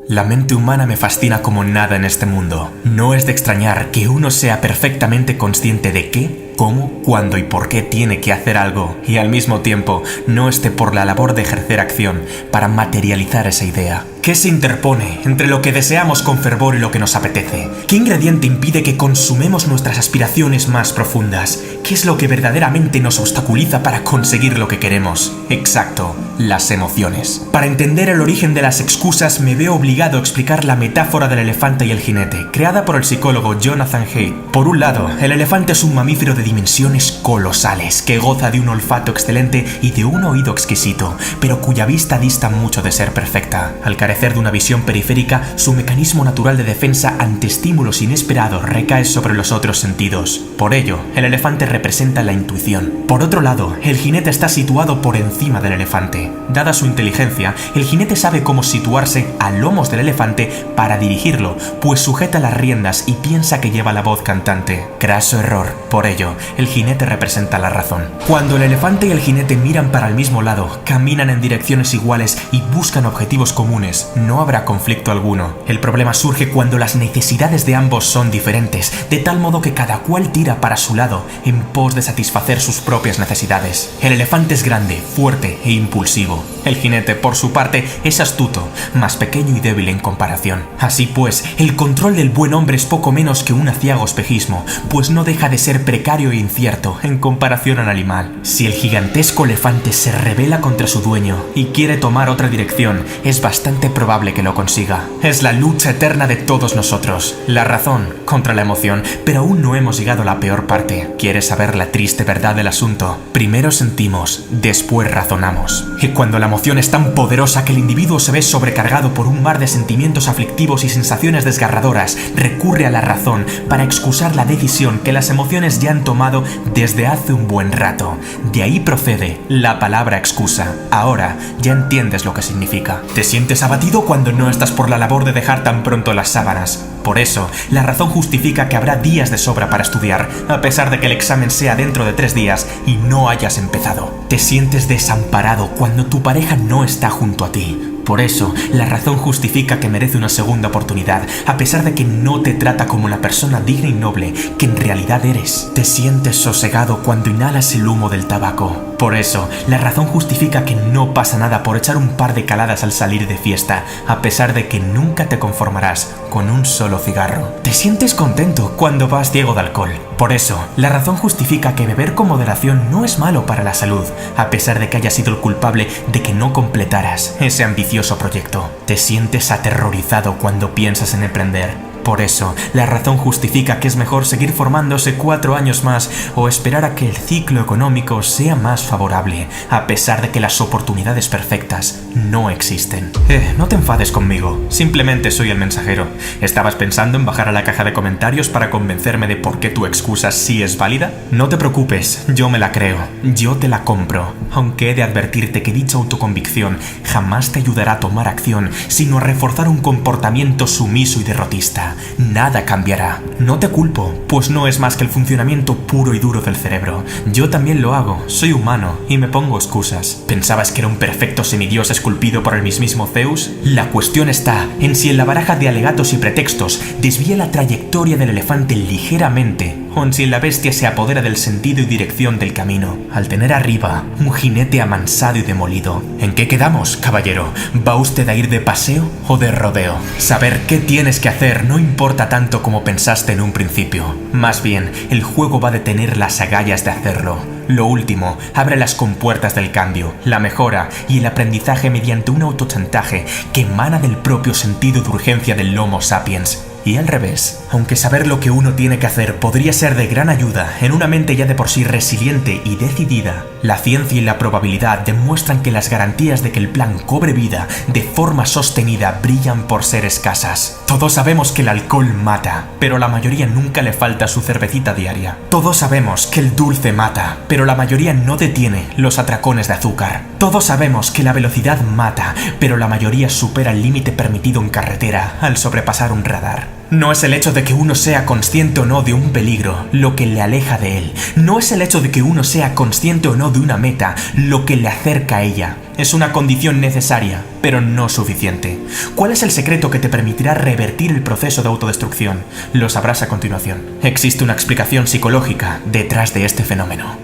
La mente humana me fascina como nada en este mundo. No es de extrañar que uno sea perfectamente consciente de qué, cómo, cuándo y por qué tiene que hacer algo y al mismo tiempo no esté por la labor de ejercer acción para materializar esa idea. ¿Qué se interpone entre lo que deseamos con fervor y lo que nos apetece? ¿Qué ingrediente impide que consumemos nuestras aspiraciones más profundas? ¿Qué es lo que verdaderamente nos obstaculiza para conseguir lo que queremos? Exacto, las emociones. Para entender el origen de las excusas me veo obligado a explicar la metáfora del elefante y el jinete, creada por el psicólogo Jonathan Haidt. Por un lado, el elefante es un mamífero de dimensiones colosales, que goza de un olfato excelente y de un oído exquisito, pero cuya vista dista mucho de ser perfecta. Al carecer de una visión periférica, su mecanismo natural de defensa ante estímulos inesperados recae sobre los otros sentidos. Por ello, el elefante representa la intuición. Por otro lado, el jinete está situado por encima del elefante. Dada su inteligencia, el jinete sabe cómo situarse a lomos del elefante para dirigirlo, pues sujeta las riendas y piensa que lleva la voz cantante. Craso error. Por ello, el jinete representa la razón. Cuando el elefante y el jinete miran para el mismo lado, caminan en direcciones iguales y buscan objetivos comunes, no habrá conflicto alguno. El problema surge cuando las necesidades de ambos son diferentes, de tal modo que cada cual tira para su lado en pos de satisfacer sus propias necesidades. El elefante es grande, fuerte e impulsivo. El jinete, por su parte, es astuto, más pequeño y débil en comparación. Así pues, el control del buen hombre es poco menos que un aciago espejismo, pues no deja de ser precario e incierto en comparación al animal. Si el gigantesco elefante se rebela contra su dueño y quiere tomar otra dirección, es bastante probable que lo consiga. Es la lucha eterna de todos nosotros, la razón contra la emoción, pero aún no hemos llegado a la peor parte. ¿Quieres saber la triste verdad del asunto? Primero sentimos, después razonamos. Y cuando la emoción es tan poderosa que el individuo se ve sobrecargado por un mar de sentimientos aflictivos y sensaciones desgarradoras, recurre a la razón para excusar la decisión que las emociones ya han tomado desde hace un buen rato. De ahí procede la palabra excusa. Ahora ya entiendes lo que significa. Te sientes abatido cuando no estás por la labor de dejar tan pronto las sábanas. Por eso, la razón justifica que habrá días de sobra para estudiar, a pesar de que el examen sea dentro de 3 días y no hayas empezado. Te sientes desamparado cuando tu pareja no está junto a ti. Por eso, la razón justifica que merece una segunda oportunidad, a pesar de que no te trata como la persona digna y noble que en realidad eres. Te sientes sosegado cuando inhalas el humo del tabaco. Por eso, la razón justifica que no pasa nada por echar un par de caladas al salir de fiesta, a pesar de que nunca te conformarás con un solo cigarro. Te sientes contento cuando vas ciego de alcohol. Por eso, la razón justifica que beber con moderación no es malo para la salud, a pesar de que hayas sido el culpable de que no completaras ese ambicioso proyecto. Te sientes aterrorizado cuando piensas en emprender. Por eso, la razón justifica que es mejor seguir formándose 4 años más o esperar a que el ciclo económico sea más favorable, a pesar de que las oportunidades perfectas no existen. No te enfades conmigo, simplemente soy el mensajero. ¿Estabas pensando en bajar a la caja de comentarios para convencerme de por qué tu excusa sí es válida? No te preocupes, yo me la creo, yo te la compro, aunque he de advertirte que dicha autoconvicción jamás te ayudará a tomar acción, sino a reforzar un comportamiento sumiso y derrotista. Nada cambiará. No te culpo, pues no es más que el funcionamiento puro y duro del cerebro. Yo también lo hago, soy humano y me pongo excusas. ¿Pensabas que era un perfecto semidios esculpido por el mismísimo Zeus? La cuestión está en si en la baraja de alegatos y pretextos desvía la trayectoria del elefante ligeramente, o en si la bestia se apodera del sentido y dirección del camino, al tener arriba un jinete amansado y demolido. ¿En qué quedamos, caballero? ¿Va usted a ir de paseo o de rodeo? Saber qué tienes que hacer no importa tanto como pensaste en un principio. Más bien, el juego va a detener las agallas de hacerlo. Lo último, abre las compuertas del cambio, la mejora y el aprendizaje mediante un autochantaje que emana del propio sentido de urgencia del Homo sapiens. Y al revés, aunque saber lo que uno tiene que hacer podría ser de gran ayuda en una mente ya de por sí resiliente y decidida, la ciencia y la probabilidad demuestran que las garantías de que el plan cobre vida de forma sostenida brillan por ser escasas. Todos sabemos que el alcohol mata, pero la mayoría nunca le falta su cervecita diaria. Todos sabemos que el dulce mata, pero la mayoría no detiene los atracones de azúcar. Todos sabemos que la velocidad mata, pero la mayoría supera el límite permitido en carretera al sobrepasar un radar. No es el hecho de que uno sea consciente o no de un peligro lo que le aleja de él. No es el hecho de que uno sea consciente o no de una meta lo que le acerca a ella. Es una condición necesaria, pero no suficiente. ¿Cuál es el secreto que te permitirá revertir el proceso de autodestrucción? Lo sabrás a continuación. Existe una explicación psicológica detrás de este fenómeno.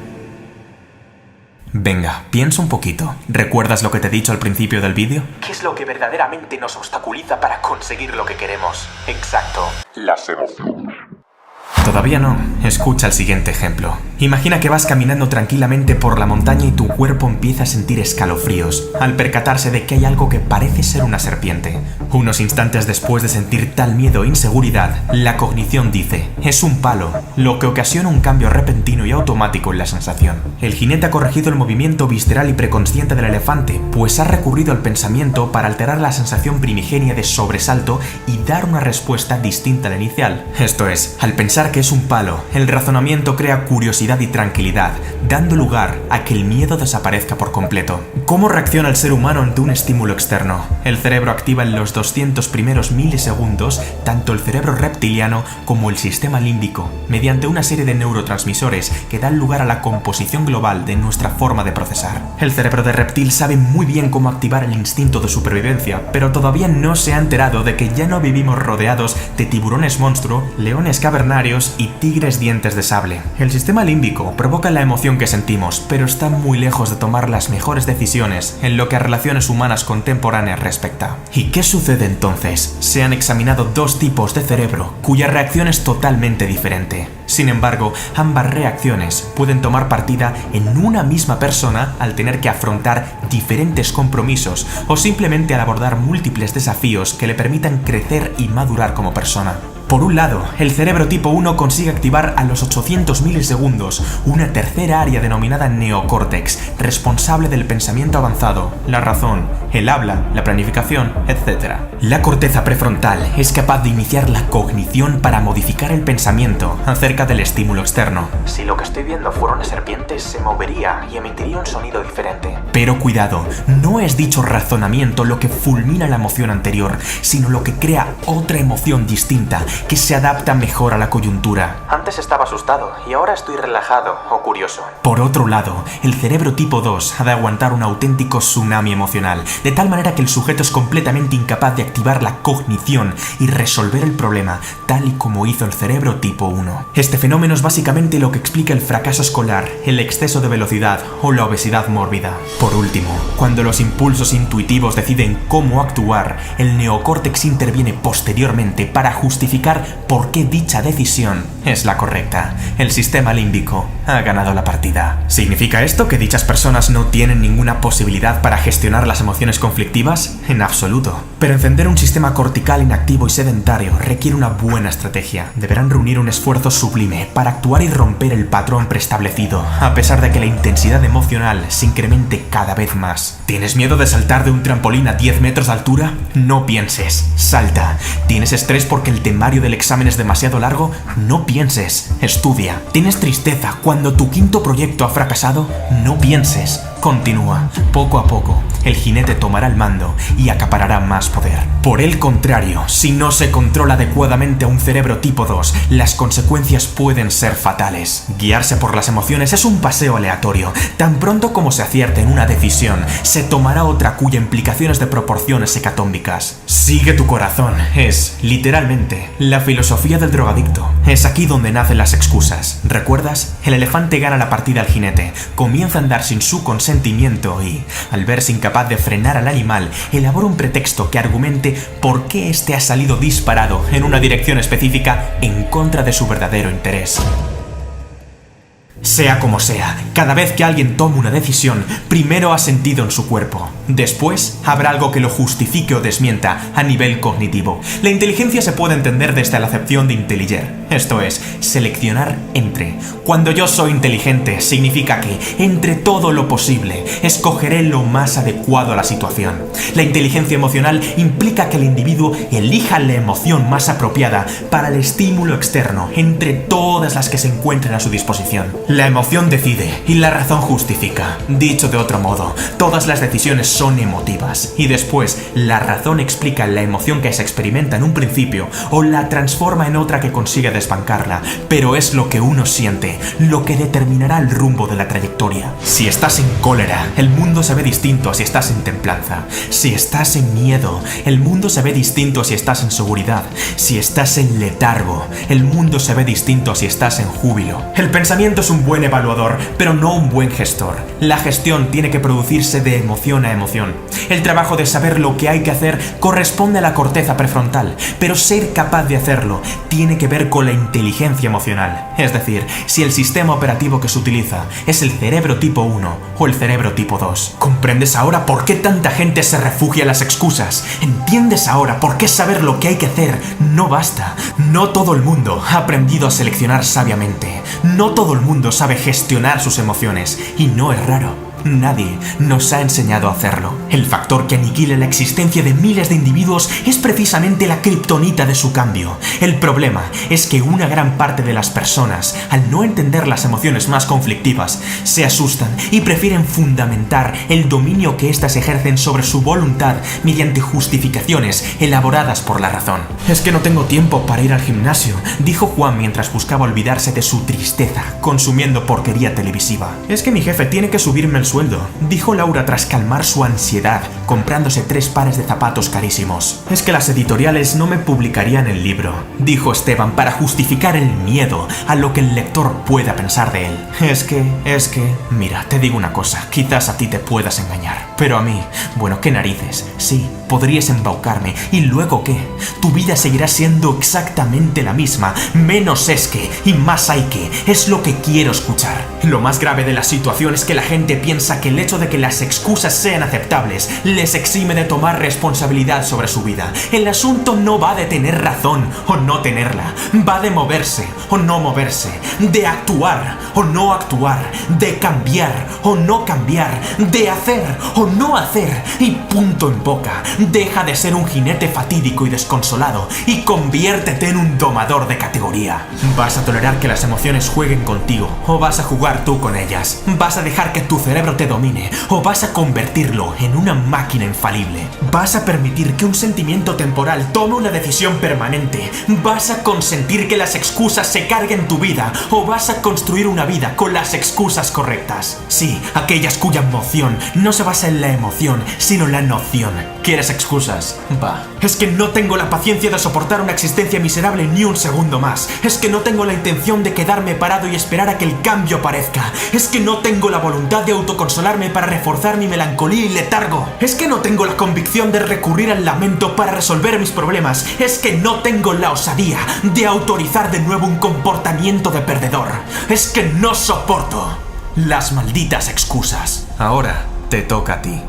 Venga, piensa un poquito. ¿Recuerdas lo que te he dicho al principio del vídeo? ¿Qué es lo que verdaderamente nos obstaculiza para conseguir lo que queremos? Exacto. Las emociones. Todavía no. Escucha el siguiente ejemplo. Imagina que vas caminando tranquilamente por la montaña y tu cuerpo empieza a sentir escalofríos al percatarse de que hay algo que parece ser una serpiente. Unos instantes después de sentir tal miedo e inseguridad, la cognición dice, es un palo, lo que ocasiona un cambio repentino y automático en la sensación. El jinete ha corregido el movimiento visceral y preconsciente del elefante, pues ha recurrido al pensamiento para alterar la sensación primigenia de sobresalto y dar una respuesta distinta a la inicial. Esto es, al pensar que es un palo, el razonamiento crea curiosidad y tranquilidad, dando lugar a que el miedo desaparezca por completo. ¿Cómo reacciona el ser humano ante un estímulo externo? El cerebro activa en los 200 primeros milisegundos tanto el cerebro reptiliano como el sistema límbico, mediante una serie de neurotransmisores que dan lugar a la composición global de nuestra forma de procesar. El cerebro de reptil sabe muy bien cómo activar el instinto de supervivencia, pero todavía no se ha enterado de que ya no vivimos rodeados de tiburones monstruo, leones cavernarios y tigres dientes de sable. El sistema límbico provoca la emoción que sentimos, pero está muy lejos de tomar las mejores decisiones en lo que a relaciones humanas contemporáneas respecta. ¿Y qué sucede entonces? Se han examinado dos tipos de cerebro cuya reacción es totalmente diferente. Sin embargo, ambas reacciones pueden tomar partida en una misma persona al tener que afrontar diferentes compromisos o simplemente al abordar múltiples desafíos que le permitan crecer y madurar como persona. Por un lado, el cerebro tipo 1 consigue activar a los 800 milisegundos una tercera área denominada neocórtex, responsable del pensamiento avanzado, la razón, el habla, la planificación, etc. La corteza prefrontal es capaz de iniciar la cognición para modificar el pensamiento acerca del estímulo externo. Si lo que estoy viendo fuera una serpiente, se movería y emitiría un sonido diferente. Pero cuidado, no es dicho razonamiento lo que fulmina la emoción anterior, sino lo que crea otra emoción distinta que se adapta mejor a la coyuntura. Antes estaba asustado y ahora estoy relajado o curioso. Por otro lado, el cerebro tipo 2 ha de aguantar un auténtico tsunami emocional, de tal manera que el sujeto es completamente incapaz de activar la cognición y resolver el problema, tal y como hizo el cerebro tipo 1. Este fenómeno es básicamente lo que explica el fracaso escolar, el exceso de velocidad o la obesidad mórbida. Por último, cuando los impulsos intuitivos deciden cómo actuar, el neocórtex interviene posteriormente para justificar por qué dicha decisión es la correcta. El sistema límbico ha ganado la partida. ¿Significa esto que dichas personas no tienen ninguna posibilidad para gestionar las emociones conflictivas? En absoluto. Pero encender un sistema cortical inactivo y sedentario requiere una buena estrategia. Deberán reunir un esfuerzo sublime para actuar y romper el patrón preestablecido, a pesar de que la intensidad emocional se incremente cada vez más. ¿Tienes miedo de saltar de un trampolín a 10 metros de altura? No pienses, salta. ¿Tienes estrés porque el temario del examen es demasiado largo? No pienses, estudia. ¿Tienes tristeza cuando tu quinto proyecto ha fracasado? No pienses, continúa. Poco a poco, el jinete tomará el mando y acaparará más poder. Por el contrario, si no se controla adecuadamente a un cerebro tipo 2, las consecuencias pueden ser fatales. Guiarse por las emociones es un paseo aleatorio. Tan pronto como se acierte en una decisión, se tomará otra cuya implicación es de proporciones hecatómbicas. Sigue tu corazón es, literalmente, la filosofía del drogadicto. Es aquí donde nacen las excusas. ¿Recuerdas? El elefante gana la partida al jinete, comienza a andar sin su consentimiento y, al verse incapaz de frenar al animal, elabora un pretexto que argumente por qué éste ha salido disparado en una dirección específica en contra de su verdadero interés. Sea como sea, cada vez que alguien toma una decisión, primero ha sentido en su cuerpo. Después, habrá algo que lo justifique o desmienta a nivel cognitivo. La inteligencia se puede entender desde la acepción de intelliger, esto es, seleccionar entre. Cuando yo soy inteligente, significa que, entre todo lo posible, escogeré lo más adecuado a la situación. La inteligencia emocional implica que el individuo elija la emoción más apropiada para el estímulo externo, entre todas las que se encuentren a su disposición. La emoción decide y la razón justifica. Dicho de otro modo, todas las decisiones son emotivas y después la razón explica la emoción que se experimenta en un principio o la transforma en otra que consigue desbancarla, pero es lo que uno siente lo que determinará el rumbo de la trayectoria. Si estás en cólera, el mundo se ve distinto a si estás en templanza. Si estás en miedo, el mundo se ve distinto a si estás en seguridad. Si estás en letargo, el mundo se ve distinto a si estás en júbilo. El pensamiento es un buen evaluador, pero no un buen gestor. La gestión tiene que producirse de emoción a emoción. El trabajo de saber lo que hay que hacer corresponde a la corteza prefrontal, pero ser capaz de hacerlo tiene que ver con la inteligencia emocional. Es decir, si el sistema operativo que se utiliza es el cerebro tipo 1 o el cerebro tipo 2. ¿Comprendes ahora por qué tanta gente se refugia en las excusas? ¿Entiendes ahora por qué saber lo que hay que hacer no basta? No todo el mundo ha aprendido a seleccionar sabiamente. No todo el mundo sabe gestionar sus emociones, y no es raro. Nadie nos ha enseñado a hacerlo. El factor que aniquila la existencia de miles de individuos es precisamente la kriptonita de su cambio. El problema es que una gran parte de las personas, al no entender las emociones más conflictivas, se asustan y prefieren fundamentar el dominio que éstas ejercen sobre su voluntad mediante justificaciones elaboradas por la razón. Es que no tengo tiempo para ir al gimnasio, dijo Juan mientras buscaba olvidarse de su tristeza, consumiendo porquería televisiva. Es que mi jefe tiene que subirme el sueldo, dijo Laura tras calmar su ansiedad, comprándose 3 pares de zapatos carísimos. Es que las editoriales no me publicarían el libro, dijo Esteban para justificar el miedo a lo que el lector pueda pensar de él. Es que, mira, te digo una cosa, quizás a ti te puedas engañar, pero a mí, bueno, qué narices, sí, podrías embaucarme, ¿y luego qué? Tu vida seguirá siendo exactamente la misma, menos es que, y más hay que, es lo que quiero escuchar. Lo más grave de la situación es que la gente piensa que el hecho de que las excusas sean aceptables les exime de tomar responsabilidad sobre su vida. El asunto no va de tener razón o no tenerla, va de moverse o no moverse, de actuar o no actuar, de cambiar o no cambiar, de hacer o no hacer, y punto en boca. Deja de ser un jinete fatídico y desconsolado y conviértete en un domador de categoría. ¿Vas a tolerar que las emociones jueguen contigo o vas a jugar tú con ellas? ¿Vas a dejar que tu cerebro te domine o vas a convertirlo en una máquina infalible? ¿Vas a permitir que un sentimiento temporal tome una decisión permanente? ¿Vas a consentir que las excusas se carguen tu vida o vas a construir una vida con las excusas correctas? Sí, aquellas cuya emoción no se basa en la emoción, sino en la noción. ¿Quieres excusas? Va. Es que no tengo la paciencia de soportar una existencia miserable ni un segundo más. Es que no tengo la intención de quedarme parado y esperar a que el cambio aparezca. Es que no tengo la voluntad de autoconsolarme para reforzar mi melancolía y letargo. Es que no tengo la convicción de recurrir al lamento para resolver mis problemas. Es que no tengo la osadía de autorizar de nuevo un comportamiento de perdedor. Es que no soporto las malditas excusas. Ahora te toca a ti.